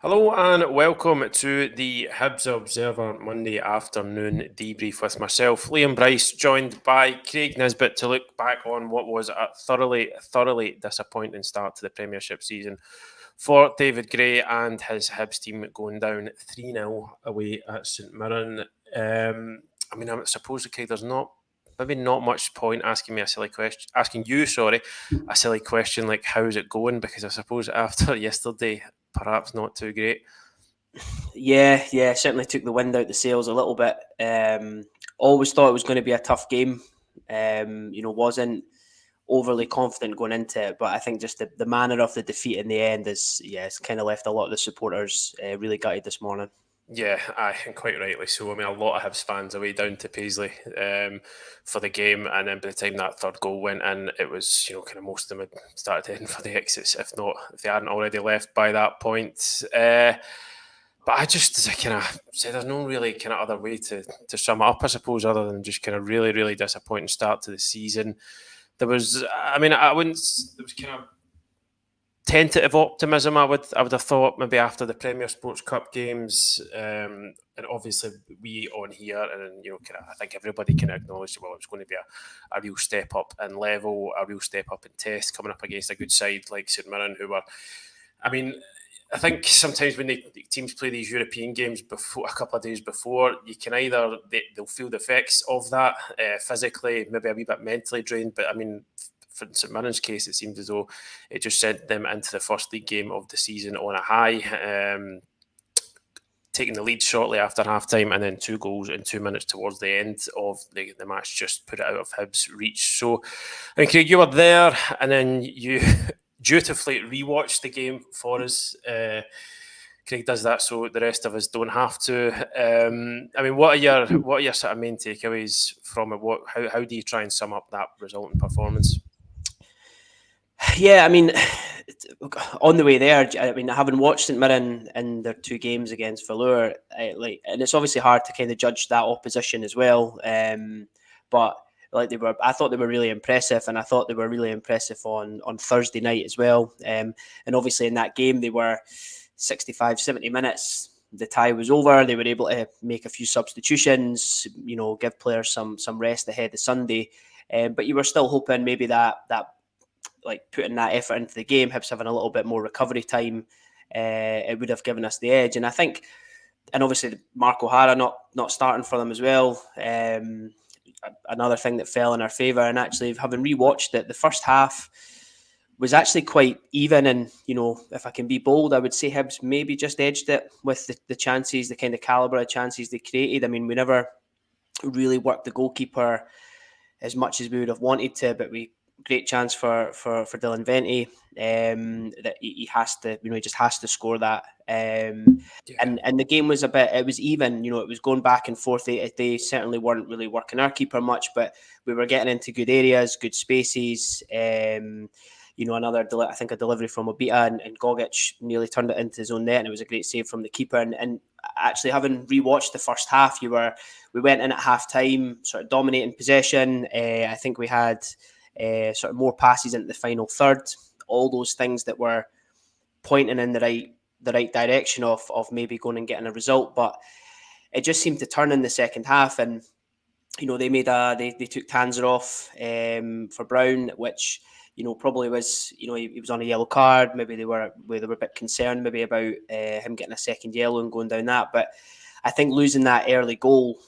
Hello and welcome to the Hibs Observer Monday afternoon debrief with myself, Liam Bryce, joined by Craig Nisbet to look back on what was a thoroughly disappointing start to the Premiership season for David Gray and his Hibs team going down 3-0 away at St Mirren. I suppose, Craig, there's not much point asking you, a silly question like how's it going, because I suppose after yesterday, perhaps not too great. Yeah, certainly took the wind out the sails a little bit. Always thought it was going to be a tough game. Wasn't overly confident going into it, but I think just the manner of the defeat in the end it's kind of left a lot of the supporters really gutted this morning. Yeah, and quite rightly so. I mean, a lot of Hibs fans away down to Paisley for the game, and then by the time that third goal went in, it was kind of most of them had started heading for the exits, if they hadn't already left by that point. But I just kind of say there's no really kind of other way to sum it up, I suppose, other than just kind of really disappointing start to the season. There was, I wouldn't. There was kind of tentative optimism. I would have thought maybe after the Premier Sports Cup games, and obviously we on here, and I think everybody can acknowledge that it was going to be a real step up in level, a real step up in test, coming up against a good side like St Mirren, who were, I mean. I think sometimes when the teams play these European games before, a couple of days before, you can either they'll feel the effects of that physically, maybe a wee bit mentally drained. But I mean, for St Mirren's case, it seemed as though it just sent them into the first league game of the season on a high, taking the lead shortly after half time, and then 2 goals in 2 minutes towards the end of the match just put it out of Hibs' reach. So, I mean, Craig, you were there, and then you dutifully rewatched the game for us. Craig does that so the rest of us don't have to. What are your sort of main takeaways from it? How do you try and sum up that resulting performance? Yeah, I mean, on the way there, having watched St Mirren in their 2 games against Valur, and it's obviously hard to kind of judge that opposition as well. But I thought they were really impressive, and I thought they were really impressive on Thursday night as well. And obviously in that game, they were 65, 70 minutes. The tie was over. They were able to make a few substitutions, give players some rest ahead of Sunday. But you were still hoping maybe that like putting that effort into the game, Hibs having a little bit more recovery time, it would have given us the edge. And I think, and obviously Mark O'Hara not starting for them as well. Another thing that fell in our favour. And actually, having rewatched it, the first half was actually quite even. And if I can be bold, I would say Hibs maybe just edged it with the chances, the kind of calibre of chances they created. I mean, we never really worked the goalkeeper as much as we would have wanted to, but great chance for Dylan Venti. That he has to, he just has to score that. And the game was it was even. It was going back and forth. They certainly weren't really working our keeper much, but we were getting into good areas, good spaces. I think a delivery from Obita and Gogic nearly turned it into his own net, and it was a great save from the keeper. And actually, having rewatched the first half, we went in at half time, sort of dominating possession. I think we had sort of more passes into the final third, all those things that were pointing in the right direction of maybe going and getting a result. But it just seemed to turn in the second half, and they took Tanzer off for Brown, which probably was he was on a yellow card. Maybe they were a bit concerned maybe about him getting a second yellow and going down that. But I think losing that early goal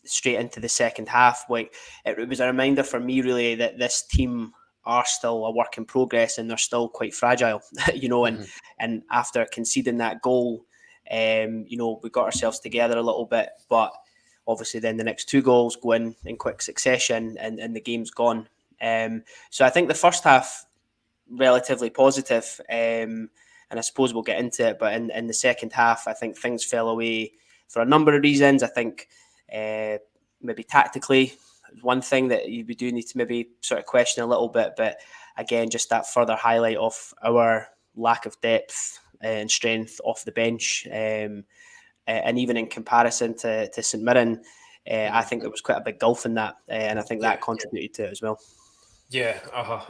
straight into the second half, it was a reminder for me really that this team are still a work in progress and they're still quite fragile, and after conceding that goal, we got ourselves together a little bit, but obviously then the next 2 goals go in quick succession and the game's gone. So I think the first half relatively positive, and I suppose we'll get into it, but in the second half I think things fell away for a number of reasons. I think maybe tactically, one thing that we do need to maybe sort of question a little bit, but again, just that further highlight of our lack of depth and strength off the bench, and even in comparison to St Mirren, I think there was quite a big gulf in that, and I think that contributed to it as well. Yeah,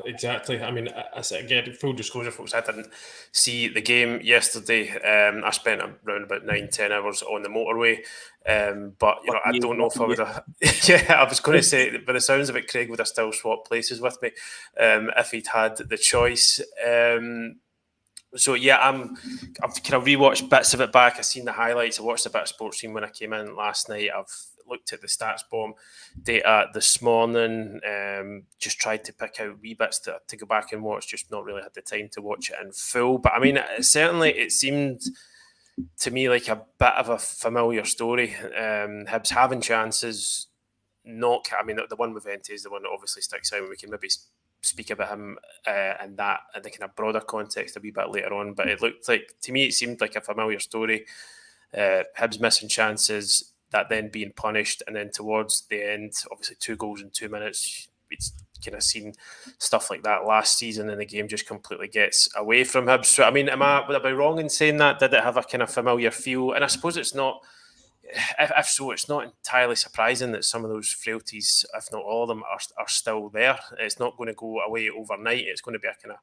exactly. I mean, again, full disclosure, folks, I didn't see the game yesterday. I spent around about 9-10 hours on the motorway. But, Lucky I you, don't know if lucky I you. would have. Yeah, I was going to say, by the sounds of it, Craig would have still swapped places with me if he'd had the choice. So yeah, I've kind of rewatched bits of it back. I've seen the highlights. I watched a bit of sports scene when I came in last night. I've looked at the stats bomb data this morning. Just tried to pick out wee bits to go back and watch. Just not really had the time to watch it in full. But I mean, certainly it seemed to me like a bit of a familiar story. Hibs having chances, not. I mean, the one with Vente is the one that obviously sticks out. We can maybe speak about him and that in the kind of broader context a wee bit later on. But it looked like, to me, it seemed like a familiar story. Hibs missing chances, that then being punished, and then towards the end, obviously 2 goals in 2 minutes. It's kind of seen stuff like that last season, and the game just completely gets away from Hibs. So, I mean, would I be wrong in saying that? Did it have a kind of familiar feel? And I suppose it's not. If so, it's not entirely surprising that some of those frailties, if not all of them, are still there. It's not going to go away overnight. It's going to be a kind of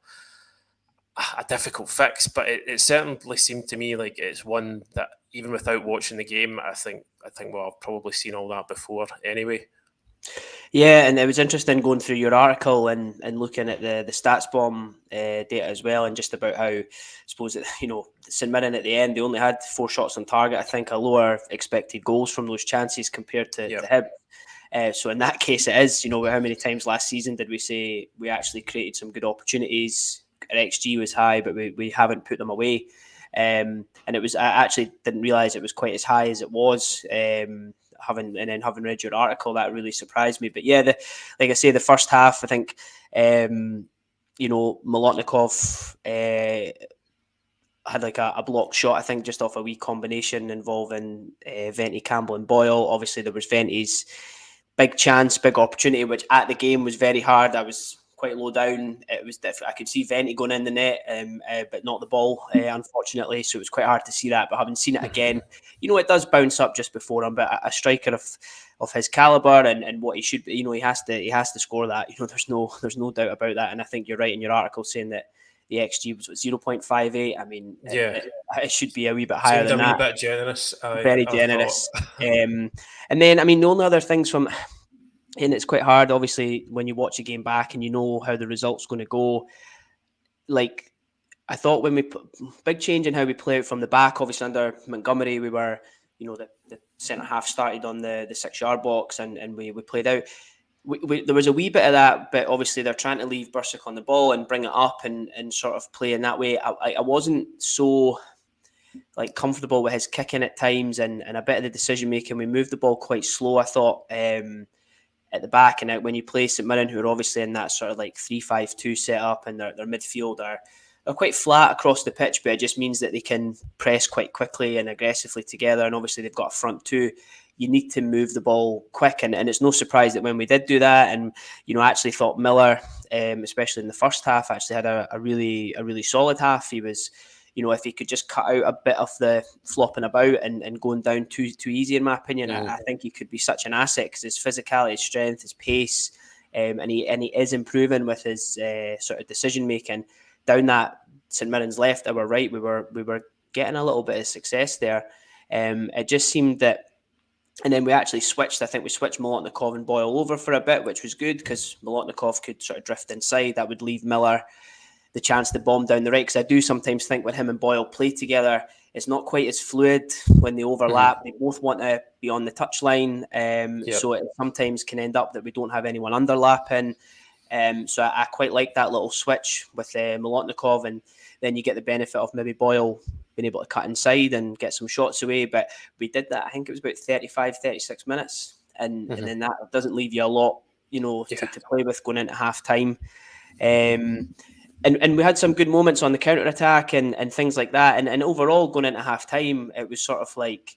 a difficult fix, but it certainly seemed to me like it's one that even without watching the game, I think well, I've probably seen all that before anyway. Yeah, and it was interesting going through your article and looking at the stats bomb data as well, and just about how I suppose that St Mirren at the end they only had 4 shots on target. I think a lower expected goals from those chances compared to Yep. Hib. So in that case, it is how many times last season did we say we actually created some good opportunities? Our XG was high, but we haven't put them away. And it was I actually didn't realise it was quite as high as it was. Having read your article, that really surprised me. But yeah, like I say, the first half, I think, Molotnikov had like a block shot, I think, just off a wee combination involving Vente, Campbell, and Boyle. Obviously, there was Vente's big chance, big opportunity, which at the game was very hard. I was quite low down. It was I could see Vente going in the net, but not the ball, unfortunately. So it was quite hard to see that. But having seen it again, it does bounce up just before him. But a striker of his caliber and what he should be, he has to score that. There's no doubt about that. And I think you're right in your article saying that the XG was 0.58. I mean, Yeah, it should be a wee bit higher seemed than a wee that. bit generous. Very I thought. generous. And then, I mean, the only other things from, and it's quite hard, obviously, when you watch a game back and you know how the result's going to go. Like, I thought when we big change in how we play out from the back. Obviously, under Montgomery, we were, the centre half started on the 6 yard box, and we played out. There was a wee bit of that, but obviously they're trying to leave Bursick on the ball and bring it up and sort of play in that way. I wasn't so comfortable with his kicking at times and a bit of the decision making. We moved the ball quite slow, I thought, at the back. And when you play St Mirren, who are obviously in that sort of 3-5-2 setup, and their midfield are quite flat across the pitch, but it just means that they can press quite quickly and aggressively together. And obviously they've got a front two. You need to move the ball quick, and it's no surprise that when we did do that, and I actually thought Miller, especially in the first half, actually had a really solid half. He was, if he could just cut out a bit of the flopping about and going down too easy, in my opinion, I think he could be such an asset because his physicality, his strength, his pace, and he is improving with his sort of decision making down that St Mirren's left, our right. We were getting a little bit of success there. It just seemed that. And then we actually switched. I think we switched Molotnikov and Boyle over for a bit, which was good because Molotnikov could sort of drift inside. That would leave Miller the chance to bomb down the right. Because I do sometimes think when him and Boyle play together, it's not quite as fluid when they overlap. They both want to be on the touchline. So it sometimes can end up that we don't have anyone underlapping. So I quite like that little switch with Molotnikov, and then you get the benefit of maybe Boyle being able to cut inside and get some shots away. But we did that, I think it was about 35, 36 minutes. And then that doesn't leave you a lot, to play with going into half time. And we had some good moments on the counter attack and things like that. And overall, going into half time, it was sort of like,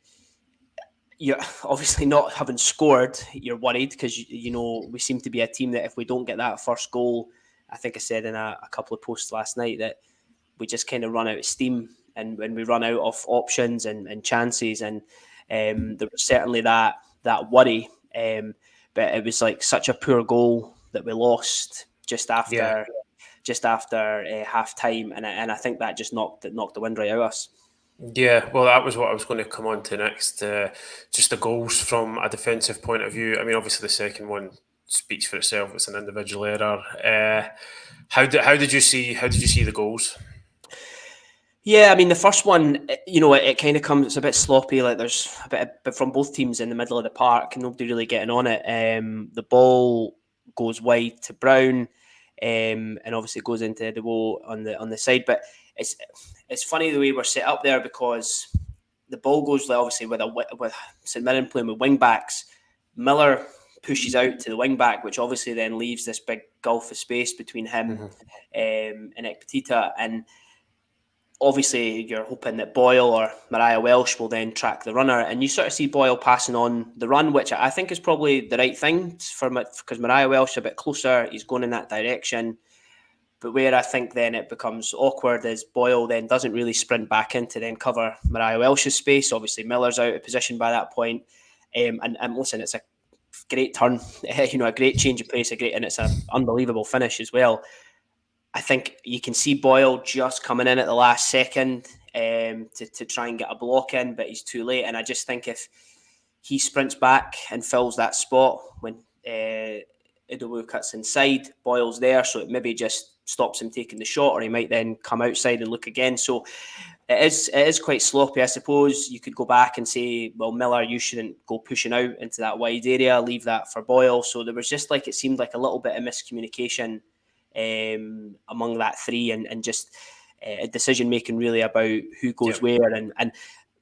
you're obviously not having scored, you're worried because, we seem to be a team that if we don't get that first goal, I think I said in a couple of posts last night that we just kind of run out of steam and when we run out of options and chances. And there was certainly that worry. But it was like such a poor goal that we lost. just after half time, and I think that just knocked the wind right out of us. Yeah, well, that was what I was going to come on to next. Just the goals from a defensive point of view. I mean, obviously the second one speaks for itself. It's an individual error. How did you see the goals? Yeah, I mean the first one, it kind of comes. It's a bit sloppy. Like there's a bit from both teams in the middle of the park, and nobody really getting on it. The ball goes wide to Brown, and obviously goes into the wall on the side. But it's funny the way we're set up there, because the ball goes obviously with St Mirren playing with wing backs. Miller pushes out to the wing back, which obviously then leaves this big gulf of space between him and Ekpetita, and obviously you're hoping that Boyle or Mariah Welsh will then track the runner, and you sort of see Boyle passing on the run, which I think is probably the right thing because Mariah Welsh is a bit closer, he's going in that direction. But where I think then it becomes awkward is Boyle then doesn't really sprint back in to then cover Mariah Welsh's space. Obviously Miller's out of position by that point. And listen, it's a great turn, a great change of pace, and it's an unbelievable finish as well. I think you can see Boyle just coming in at the last second to try and get a block in, but he's too late. And I just think if he sprints back and fills that spot when Idowu cuts inside, Boyle's there, so it maybe just stops him taking the shot, or he might then come outside and look again. So it is quite sloppy. I suppose you could go back and say, well, Miller, you shouldn't go pushing out into that wide area, leave that for Boyle. So there was just it seemed like a little bit of miscommunication among that three, and just a decision making really about who goes where, and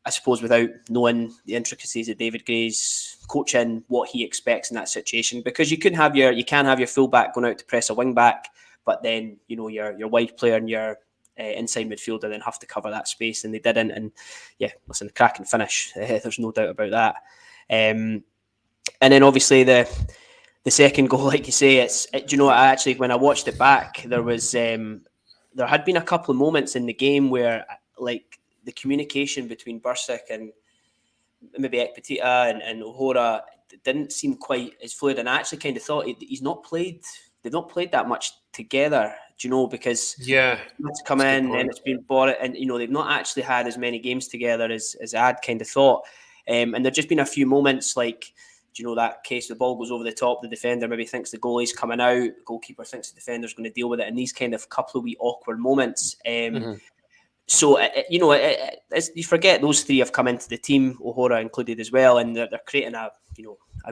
I suppose without knowing the intricacies of David Gray's coaching, what he expects in that situation, because you can have your fullback going out to press a wing back, but then your wide player and your inside midfielder then have to cover that space, and they didn't. And yeah, listen, cracking finish, there's no doubt about that. And then obviously the second goal, like you say, I actually, when I watched it back, there had been a couple of moments in the game where the communication between Bursic and maybe Ekpetita and O'Hora didn't seem quite as fluid, and I actually kind of thought they've not played that much together, because it's come in and it's been bought, and they've not actually had as many games together as I'd kind of thought, and there've just been a few moments like, that case, the ball goes over the top, the defender maybe thinks the goalie's coming out, the goalkeeper thinks the defender's going to deal with it, and these kind of couple of wee awkward moments. So, you forget those three have come into the team, O'Hora included as well, and they're creating a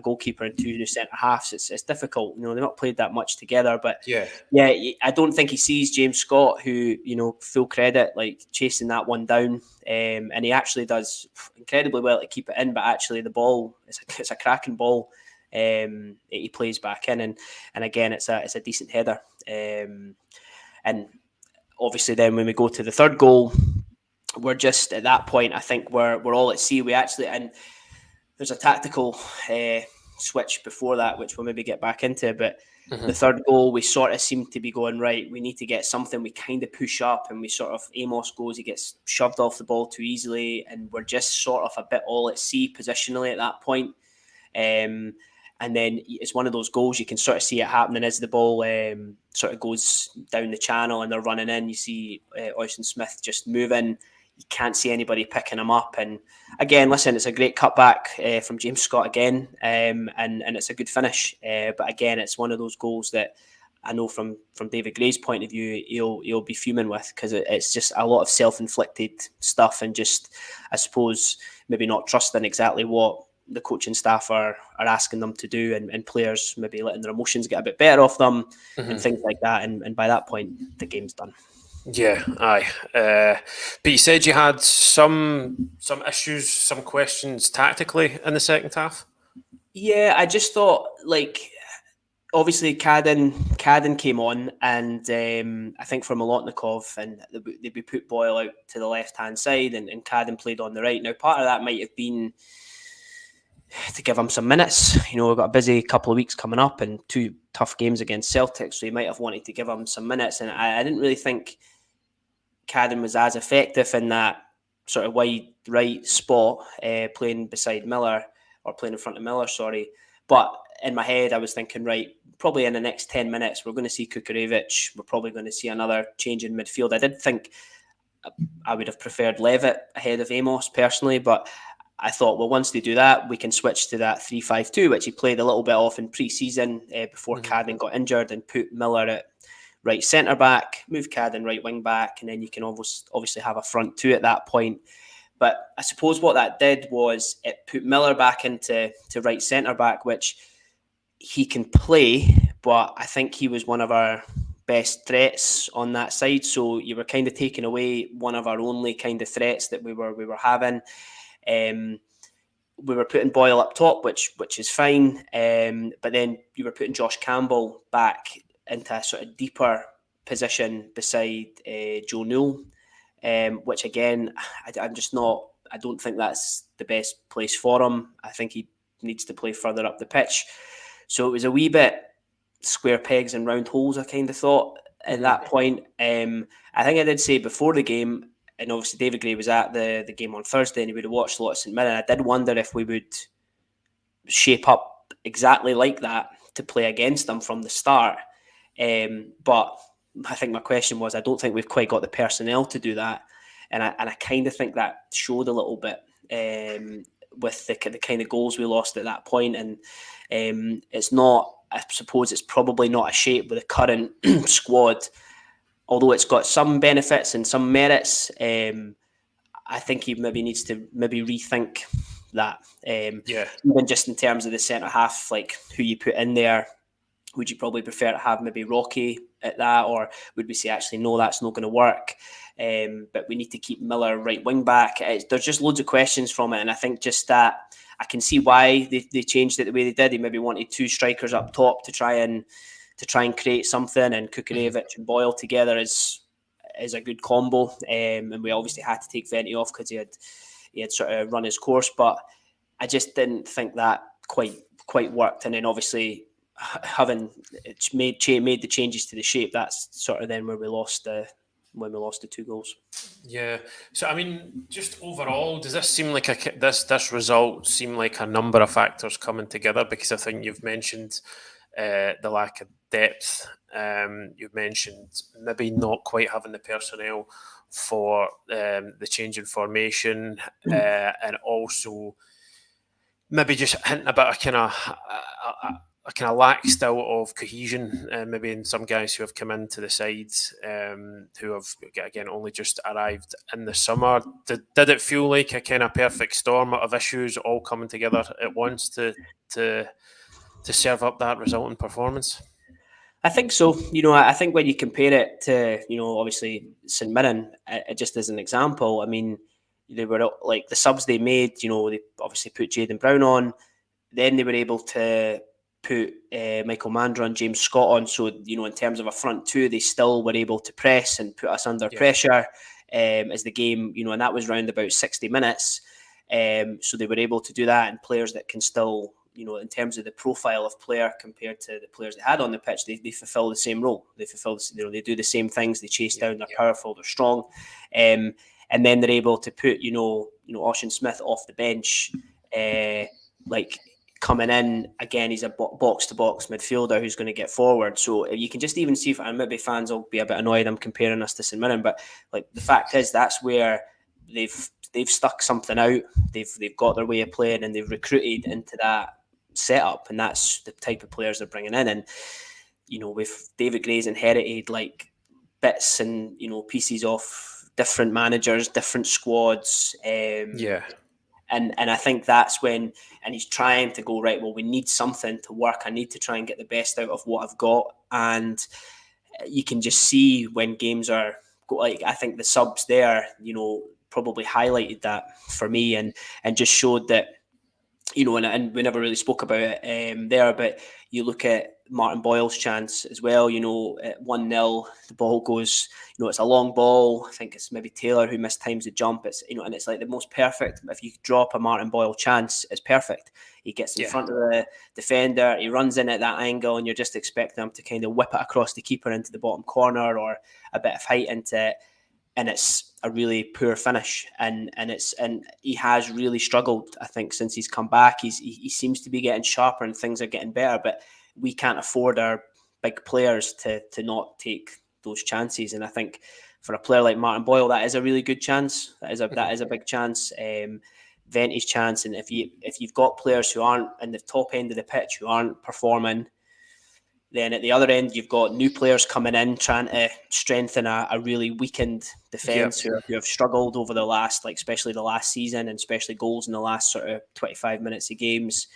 goalkeeper and two new centre halves. It's difficult. They've not played that much together, but I don't think he sees James Scott, who, full credit, chasing that one down, and he actually does incredibly well to keep it in. But actually, the ball, it's a cracking ball. He plays back in, and again, it's a decent header, and obviously, then when we go to the third goal, we're just at that point. I think we're all at sea. We actually, and there's a tactical switch before that, which we'll maybe get back into. But the third goal, we sort of seem to be going, right, we need to get something. We kind of push up, and we sort of, Amos goes, he gets shoved off the ball too easily, and we're just sort of a bit all at sea positionally at that point. And then it's one of those goals you can sort of see it happening as the ball sort of goes down the channel and they're running in. You see Oyston Smith just moving. You can't see anybody picking him up. And again, listen, it's a great cutback from James Scott again, and it's a good finish. But again, it's one of those goals that I know from David Gray's point of view, he'll be fuming with, because it's just a lot of self-inflicted stuff, and just, I suppose, maybe not trusting exactly what the coaching staff are asking them to do, and players maybe letting their emotions get a bit better off them and things like that. And by that point, the game's done. Yeah, aye. But you said you had some issues, some questions tactically in the second half? Yeah, I just thought, obviously Cadden came on, and I think for Molotnikov, and they put Boyle out to the left-hand side, and Cadden played on the right. Now, part of that might have been to give him some minutes. We've got a busy couple of weeks coming up and two tough games against Celtic, so he might have wanted to give him some minutes. And I didn't really think Cadden was as effective in that sort of wide right spot, playing beside Miller, or playing in front of Miller, sorry. But in my head, I was thinking, right, probably in the next 10 minutes, we're going to see Kukarevic. We're probably going to see another change in midfield. I did think I would have preferred Levitt ahead of Amos personally, but I thought, well, once they do that, we can switch to that 3-5-2, which he played a little bit off in pre-season before Cadden got injured, and put Miller at right centre-back, move Cadden right wing-back, and then you can obviously have a front two at that point. But I suppose what that did was it put Miller back into right centre-back, which he can play, but I think he was one of our best threats on that side. So you were kind of taking away one of our only kind of threats that we were having. We were putting Boyle up top, which is fine. But then you were putting Josh Campbell back into a sort of deeper position beside Joe Newell, which again, I'm just not. I don't think that's the best place for him. I think he needs to play further up the pitch. So it was a wee bit square pegs and round holes, I kind of thought at that point. I think I did say before the game, and obviously David Gray was at the game on Thursday and he would have watched a lot of St Mirren. I did wonder if we would shape up exactly like that to play against them from the start. But I think my question was, I don't think we've quite got the personnel to do that. And I kind of think that showed a little bit with the kind of goals we lost at that point. And it's not, I suppose it's probably not a shape with the current squad, although it's got some benefits and some merits. I think he maybe needs to rethink that. Even just in terms of the centre half, like who you put in there. Would you probably prefer to have maybe Rocky at that, or would we say actually no, that's not going to work? But we need to keep Miller right wing back. There's just loads of questions from it, and I think just that I can see why they changed it the way they did. They maybe wanted two strikers up top to try and create something, and Kukarevic and Boyle together is a good combo. And we obviously had to take Venti off because he had sort of run his course, but I just didn't think that quite worked. And then obviously having made the changes to the shape, that's sort of then where we lost the 2 goals. Yeah. So I mean, just overall, does this seem like this result seem like a number of factors coming together? Because I think you've mentioned the lack of depth. You've mentioned maybe not quite having the personnel for the change in formation, and also maybe just hinting about a kind of lack still of cohesion, maybe in some guys who have come into the side, who have again only just arrived in the summer. Did it feel like a kind of perfect storm of issues all coming together at once to serve up that resulting performance? I think so. I think when you compare it to, obviously St Mirren, just as an example, I mean, they were like the subs they made, they obviously put Jayden Brown on, then they were able to put Michael Mandra and James Scott on. So, in terms of a front two, they still were able to press and put us under pressure as the game, and that was round about 60 minutes. So they were able to do that, and players that can still, in terms of the profile of player compared to the players they had on the pitch, they fulfill the same role. They fulfill, they do the same things. They chase down, they're powerful, they're strong. And then they're able to put, Ocean Smith off the bench, like coming in again. He's a box-to-box midfielder who's going to get forward. So you can just even see, and maybe fans will be a bit annoyed I'm comparing us to St Mirren, but like the fact is that's where they've stuck something out. They've got their way of playing, and they've recruited into that setup, and that's the type of players they're bringing in. And with David Gray's inherited like bits and pieces of different managers, different squads. And I think that's when, and he's trying to go, right, well, we need something to work. I need to try and get the best out of what I've got. And you can just see when games are, like, I think the subs there, probably highlighted that for me and just showed that, and we never really spoke about it there, but you look at Martin Boyle's chance as well, at 1-0, the ball goes, it's a long ball. I think it's maybe Taylor who mistimes the jump. It's, and it's like the most perfect. If you drop a Martin Boyle chance, it's perfect. He gets in front of the defender, he runs in at that angle, and you're just expecting him to kind of whip it across the keeper into the bottom corner or a bit of height into it. and it's a really poor finish, and he has really struggled. I think since he's come back, he seems to be getting sharper and things are getting better, but we can't afford our big players to not take those chances. And I think for a player like Martin Boyle, that is a really good chance. That is a big chance, vintage chance. And if you've got players who aren't in the top end of the pitch, who aren't performing, then at the other end, you've got new players coming in trying to strengthen a really weakened defence who have struggled over the last, like especially the last season, and especially goals in the last sort of 25 minutes of games.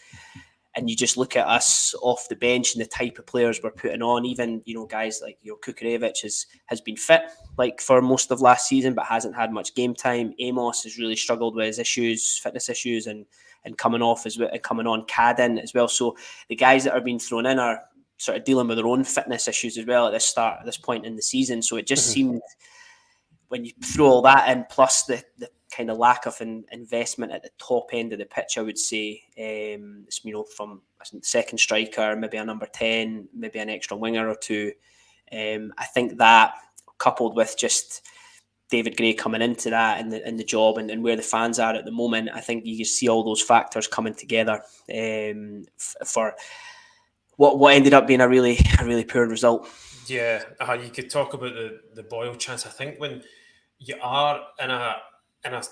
And you just look at us off the bench and the type of players we're putting on. Even, guys like Kukarevich has been fit like for most of last season, but hasn't had much game time. Amos has really struggled with his issues, fitness issues, and coming off as well, and coming on Cadden as well. So the guys that are being thrown in are sort of dealing with their own fitness issues as well at this point in the season. So it just seemed, when you throw all that in, plus the kind of lack of investment at the top end of the pitch, I would say, from a second striker, maybe a number 10, maybe an extra winger or two. I think that, coupled with just David Gray coming into that in the job and where the fans are at the moment, I think you see all those factors coming together for what ended up being a really poor result. Yeah, you could talk about the Boyle chance. I think when you are in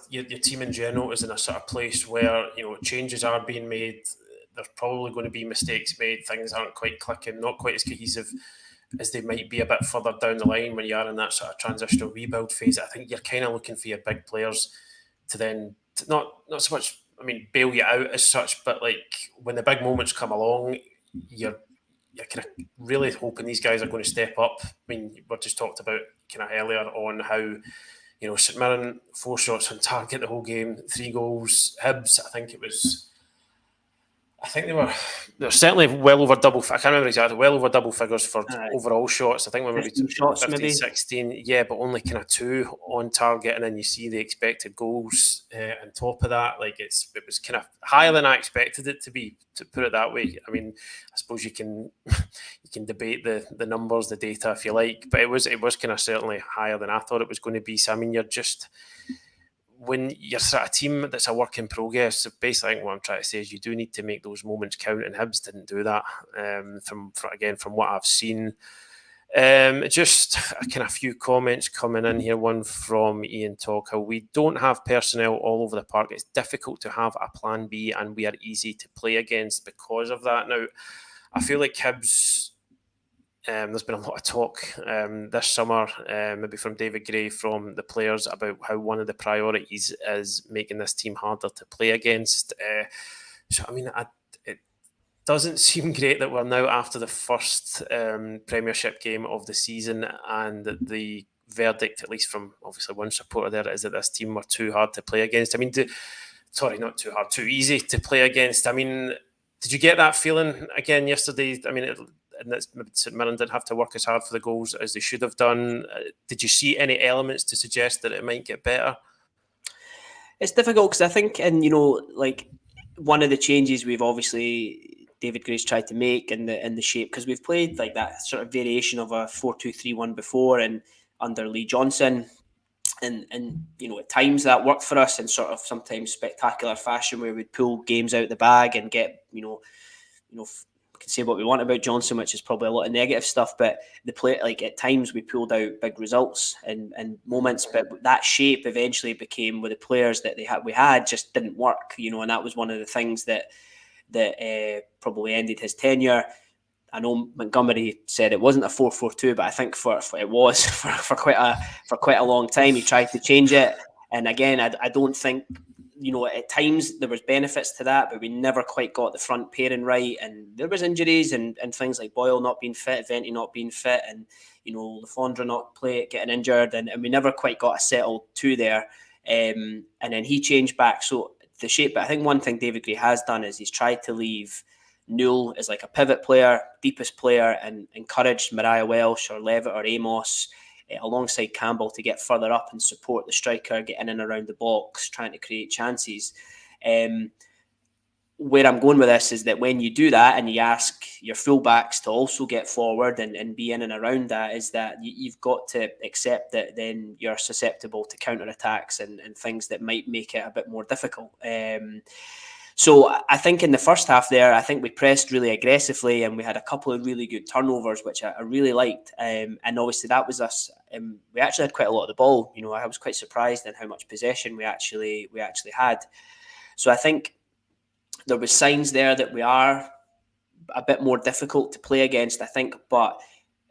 your team in general is in a sort of place where changes are being made, there's probably going to be mistakes made, things aren't quite clicking, not quite as cohesive as they might be a bit further down the line when you are in that sort of transitional rebuild phase. I think you're kind of looking for your big players to then not so much, bail you out as such, but like when the big moments come along, you're kind of really hoping these guys are going to step up. We just talked about kind of earlier on how St Mirren 4 shots on target the whole game, 3 goals. Hibs, I think they were certainly well over double. I can't remember exactly. Well over double figures for overall shots. I think we were maybe 15, 16. Yeah, but only kind of 2 on target, and then you see the expected goals on top of that. Like it was kind of higher than I expected it to be. To put it that way. I suppose you can debate the numbers, the data if you like, but it was kind of certainly higher than I thought it was going to be. So you're just, when you're sort of a team that's a work in progress, so basically I think what I'm trying to say is you do need to make those moments count, and Hibs didn't do that. From what I've seen, just a kind of few comments coming in here. One from Ian Talker: we don't have personnel all over the park. It's difficult to have a plan B, and we are easy to play against because of that. Now, I feel like Hibs. There's been a lot of talk this summer, maybe from David Gray, from the players, about how one of the priorities is making this team harder to play against. It doesn't seem great that we're now after the first Premiership game of the season, and the verdict, at least from obviously one supporter there, is that this team were too hard to play against. Not too hard, too easy to play against. Did you get that feeling again yesterday? And maybe St Mirren didn't have to work as hard for the goals as they should have done. Did you see any elements to suggest that it might get better? It's difficult because I think, one of the changes we've obviously David Gray's tried to make in the shape, because we've played like that sort of variation of a 4-2-3-1 before, and under Lee Johnson, and at times that worked for us in sort of sometimes spectacular fashion, where we'd pull games out the bag and get we can say what we want about Johnson, which is probably a lot of negative stuff, but the play, like at times we pulled out big results and moments, but that shape eventually became, with the players that we had just didn't work, and that was one of the things that probably ended his tenure. I know Montgomery said it wasn't a 4-4-2, but I think it was for quite a long time. He tried to change it, and again, I don't think. At times there was benefits to that, but we never quite got the front pairing right, and there was injuries and things like Boyle not being fit, Venti not being fit, and Lafondra getting injured, and we never quite got a settled 2 there. And then he changed back so the shape. But I think one thing David Gray has done is he's tried to leave Newell as like a pivot player, deepest player, and encouraged Mariah Welsh or Levitt or Amos alongside Campbell to get further up and support the striker, get in and around the box, trying to create chances. where I'm going with this is that when you do that and you ask your fullbacks to also get forward and be in and around that, is that you've got to accept that then you're susceptible to counter-attacks and things that might make it a bit more difficult. So I think in the first half there, I think we pressed really aggressively and we had a couple of really good turnovers, which I really liked. And obviously that was us. We actually had quite a lot of the ball. You know, I was quite surprised in how much possession we actually had. So I think there was signs there that we are a bit more difficult to play against, I think, but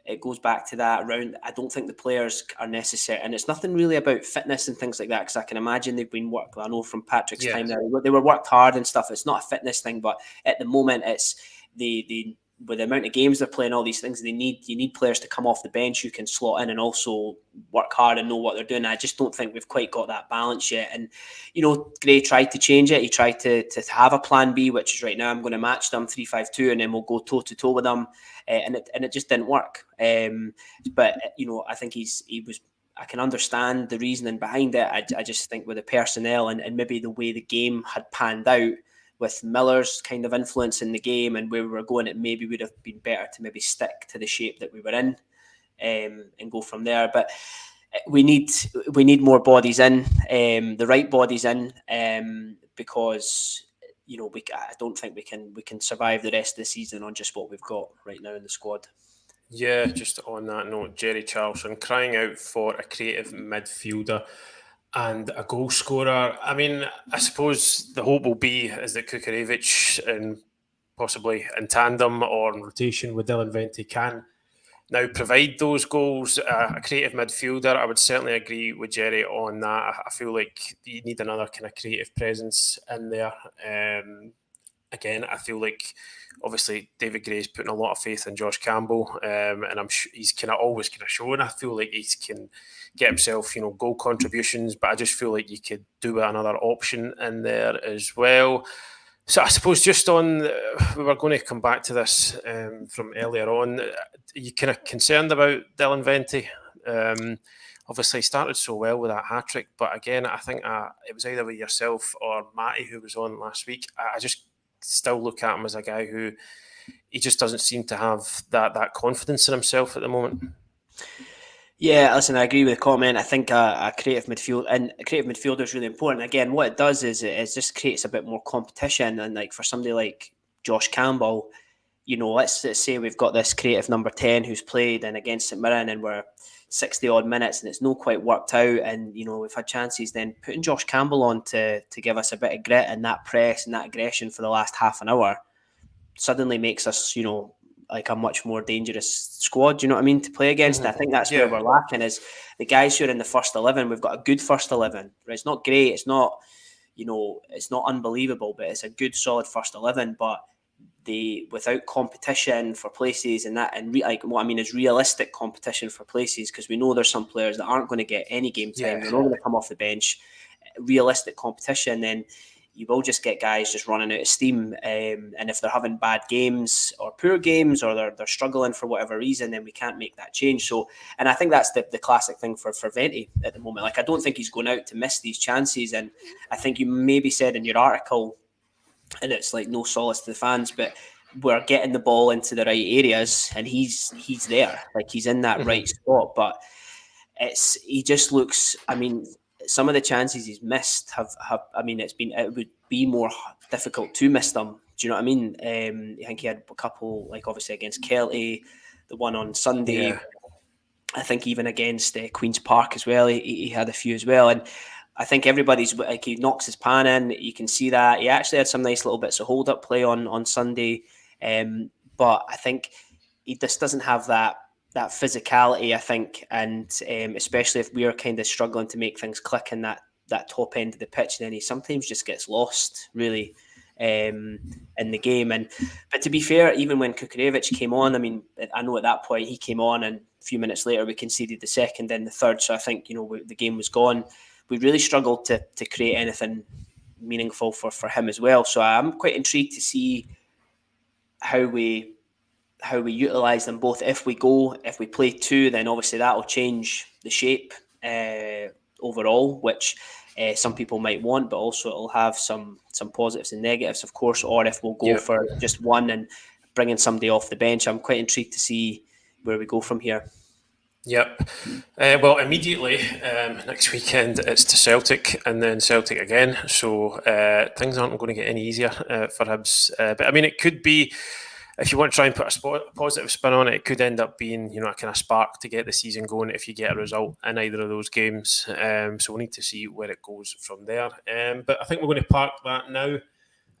it goes back to that round. I don't think the players are necessary, and it's nothing really about fitness and things like that, because I can imagine they've been worked. I know from Patrick's time there, they were worked hard and stuff. It's not a fitness thing, but at the moment, it's the with the amount of games they're playing, all these things you need players to come off the bench who can slot in and also work hard and know what they're doing. I just don't think we've quite got that balance yet. And you know, Gray tried to change it. He tried to have a plan B, which is right now I'm going to match them 3-5-2, and then we'll go toe to toe with them, and it just didn't work. But you know, I think he was. I can understand the reasoning behind it. I just think with the personnel and maybe the way the game had panned out, with Miller's kind of influence in the game and where we were going, it maybe would have been better to maybe stick to the shape that we were in, and go from there. But we need more bodies in, the right bodies in, because you know I don't think we can survive the rest of the season on just what we've got right now in the squad. Yeah, just on that note, Jerry Charlson crying out for a creative midfielder and a goal scorer. I mean, I suppose the hope will be is that Kukarevic, and possibly in tandem or in rotation with Dylan Vente, can now provide those goals. A creative midfielder, I would certainly agree with Jerry on that. I feel like you need another kind of creative presence in there. Again, I feel like obviously David Gray's putting a lot of faith in Josh Campbell, and I'm sure he's kind of always kind of showing. I feel like he can get himself, you know, goal contributions, but I just feel like you could do another option in there as well. So I suppose just on, we were going to come back to this from earlier on. Are you kind of concerned about Dylan Vente? Obviously, he started so well with that hat trick, but again, I think it was either with yourself or Matty who was on last week. I just still look at him as a guy who he just doesn't seem to have that confidence in himself at the moment. Yeah, listen, I agree with the comment. I think a creative midfielder is really important. Again, what it does is it just creates a bit more competition. And like for somebody like Josh Campbell, you know, let's say we've got this creative number 10 who's played and against St Mirren and we're 60 odd minutes and it's not quite worked out, and you know we've had chances. Then putting Josh Campbell on to give us a bit of grit and that press and that aggression for the last half an hour suddenly makes us, you know, like a much more dangerous squad, you know what I mean, to play against. Mm-hmm. I think that's where we're lacking, is the guys who are in the first 11. We've got a good first 11, right? It's not great, it's not, you know, it's not unbelievable, but it's a good solid first 11. But without competition for places and that, and like what I mean is realistic competition for places, because we know there's some players that aren't going to get any game time. They're not going to come off the bench. Realistic competition, then you will just get guys just running out of steam. And if they're having bad games or poor games, or they're struggling for whatever reason, then we can't make that change. So, and I think that's the classic thing for Vente at the moment. Like, I don't think he's going out to miss these chances. And I think you maybe said in your article, and it's like no solace to the fans, but we're getting the ball into the right areas and he's there. Like, he's in that right spot. But he just looks, I mean, some of the chances he's missed have I mean, it would be more difficult to miss them. Do you know what I mean? I think he had a couple, like obviously against Kelty, the one on Sunday. Yeah. I think even against Queen's Park as well, he had a few as well. And I think everybody's, like, he knocks his pan in. You can see that. He actually had some nice little bits of hold-up play on Sunday. But I think he just doesn't have that physicality, I think, and especially if we are kind of struggling to make things click in that top end of the pitch, then he sometimes just gets lost, really, in the game. But to be fair, even when Kukarevic came on, I mean, I know at that point he came on and a few minutes later we conceded the second and the third, so I think, you know, the game was gone. We really struggled to create anything meaningful for him as well. So I'm quite intrigued to see how we utilise them both. If we play two, then obviously that will change the shape overall, which some people might want, but also it'll have some positives and negatives, of course, or if we'll go for just one and bringing somebody off the bench. I'm quite intrigued to see where we go from here. Yep. Well, immediately next weekend it's to Celtic and then Celtic again. So things aren't going to get any easier for Hibs. But I mean, it could be, if you want to try and put a positive spin on it, it could end up being, you know, a kind of spark to get the season going if you get a result in either of those games. So we'll need to see where it goes from there. But I think we're going to park that now.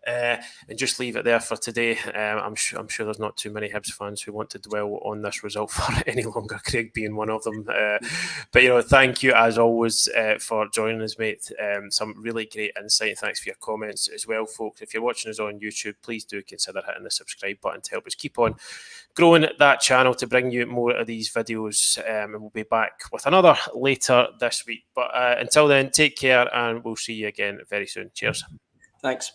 And just leave it there for today. I'm sure there's not too many Hibs fans who want to dwell on this result for any longer, Craig being one of them. But, you know, thank you as always for joining us, mate. Some really great insight. Thanks for your comments as well, folks. If you're watching us on YouTube, please do consider hitting the subscribe button to help us keep on growing that channel to bring you more of these videos. And we'll be back with another later this week. But until then, take care and we'll see you again very soon. Cheers. Thanks.